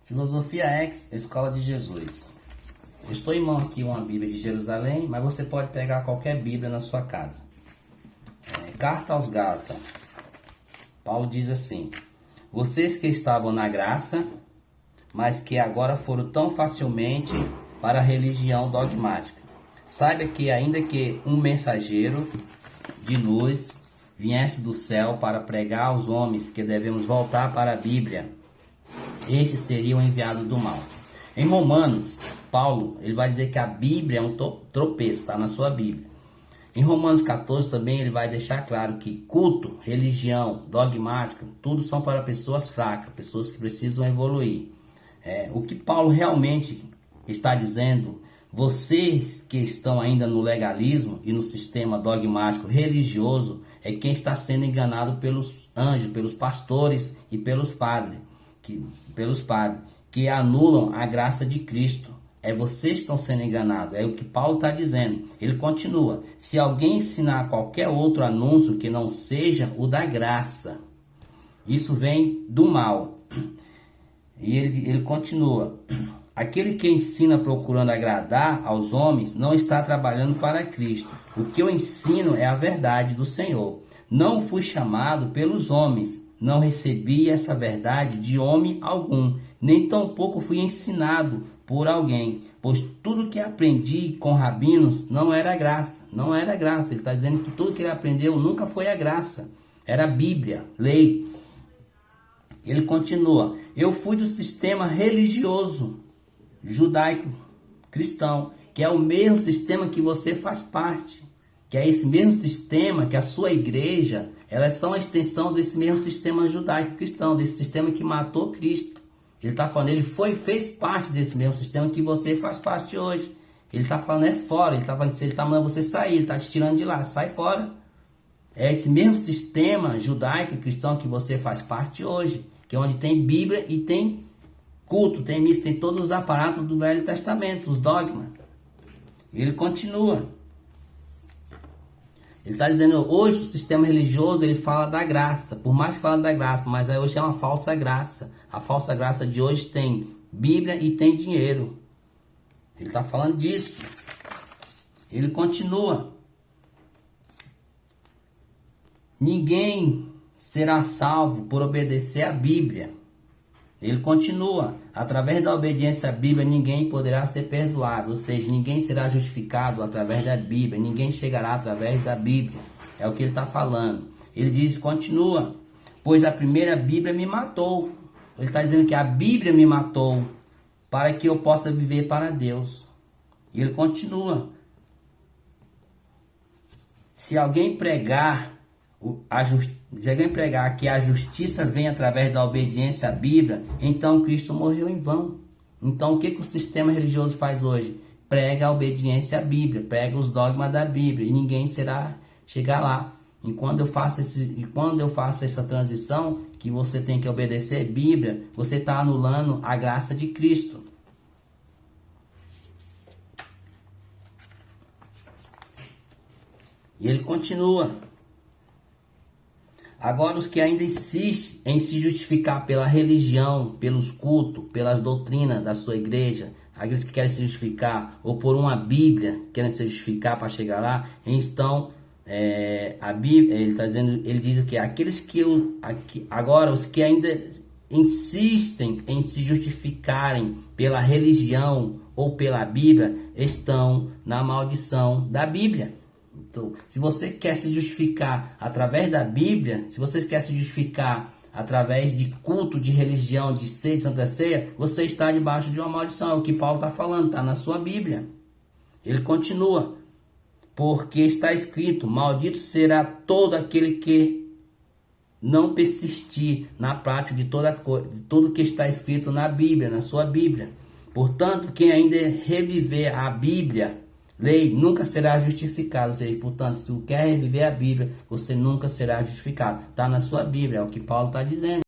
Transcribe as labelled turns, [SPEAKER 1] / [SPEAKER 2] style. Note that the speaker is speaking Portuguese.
[SPEAKER 1] Filosofia X, Escola de Jesus. Eu estou em mão aqui uma Bíblia de Jerusalém, mas você pode pegar qualquer Bíblia na sua casa. Carta aos Gálatas. Paulo diz assim: vocês que estavam na graça, mas que agora foram tão facilmente para a religião dogmática. Saiba que ainda que um mensageiro de luz viesse do céu para pregar aos homens que devemos voltar para a Bíblia, estes seriam enviados do mal. Em Romanos, Paulo ele vai dizer que a Bíblia é um tropeço, está na sua Bíblia. Em Romanos 14 também ele vai deixar claro que culto, religião, dogmática, tudo são para pessoas fracas, pessoas que precisam evoluir. O que Paulo realmente está dizendo, vocês que estão ainda no legalismo e no sistema dogmático religioso, é quem está sendo enganado pelos anjos, pelos pastores e pelos padres, que anulam a graça de Cristo. Vocês que estão sendo enganados, é o que Paulo está dizendo. Ele continua: se alguém ensinar qualquer outro anúncio que não seja o da graça, isso vem do mal. E ele continua: aquele que ensina procurando agradar aos homens não está trabalhando para Cristo. O que eu ensino é a verdade do Senhor. Não fui chamado pelos homens, não recebi essa verdade de homem algum, nem tampouco fui ensinado por alguém, pois tudo que aprendi com rabinos não era graça, não era graça. Ele está dizendo que tudo que ele aprendeu nunca foi a graça, era a Bíblia, lei. Ele continua: eu fui do sistema religioso judaico cristão, que é o mesmo sistema que você faz parte, que é esse mesmo sistema que a sua igreja, elas são a extensão desse mesmo sistema judaico cristão, desse sistema que matou Cristo. Ele está falando, ele fez parte desse mesmo sistema que você faz parte hoje. Ele está falando fora, ele está mandando você sair, ele está te tirando de lá, sai fora. É esse mesmo sistema judaico cristão que você faz parte hoje, que é onde tem Bíblia e tem culto, tem missa, tem todos os aparatos do Velho Testamento, os dogmas. Ele continua. Ele está dizendo, hoje o sistema religioso ele fala da graça, por mais que fala da graça, mas hoje é uma falsa graça. A falsa graça de hoje tem Bíblia e tem dinheiro. Ele está falando disso. Ele continua: ninguém será salvo por obedecer à Bíblia. Ele continua: através da obediência à Bíblia ninguém poderá ser perdoado, ou seja, ninguém será justificado através da Bíblia, ninguém chegará através da Bíblia. É o que ele está falando. Ele diz, continua: pois a primeira Bíblia me matou. Ele está dizendo que a Bíblia me matou para que eu possa viver para Deus. E ele continua: se alguém pregar que a justiça vem através da obediência à Bíblia, então Cristo morreu em vão. Então o que o sistema religioso faz hoje? Prega a obediência à Bíblia, prega os dogmas da Bíblia, e ninguém será chegar lá. E quando eu faço essa transição, que você tem que obedecer a Bíblia, você está anulando a graça de Cristo. E ele continua: agora os que ainda insistem em se justificar pela religião, pelos cultos, pelas doutrinas da sua igreja, aqueles que querem se justificar, ou por uma Bíblia, querem se justificar para chegar lá, então a Bíblia, ele diz o que? Agora os que ainda insistem em se justificarem pela religião ou pela Bíblia, estão na maldição da Bíblia. Então, se você quer se justificar através da Bíblia, se você quer se justificar através de culto, de religião, de ceia, de santa ceia, você está debaixo de uma maldição. É o que Paulo está falando, está na sua Bíblia. Ele continua: porque está escrito, maldito será todo aquele que não persistir na prática de tudo que está escrito na Bíblia, na sua Bíblia. Portanto, quem ainda reviver a Bíblia, lei, nunca será justificado. Ou seja, portanto, se você quer reviver a Bíblia, você nunca será justificado. Está na sua Bíblia, é o que Paulo está dizendo.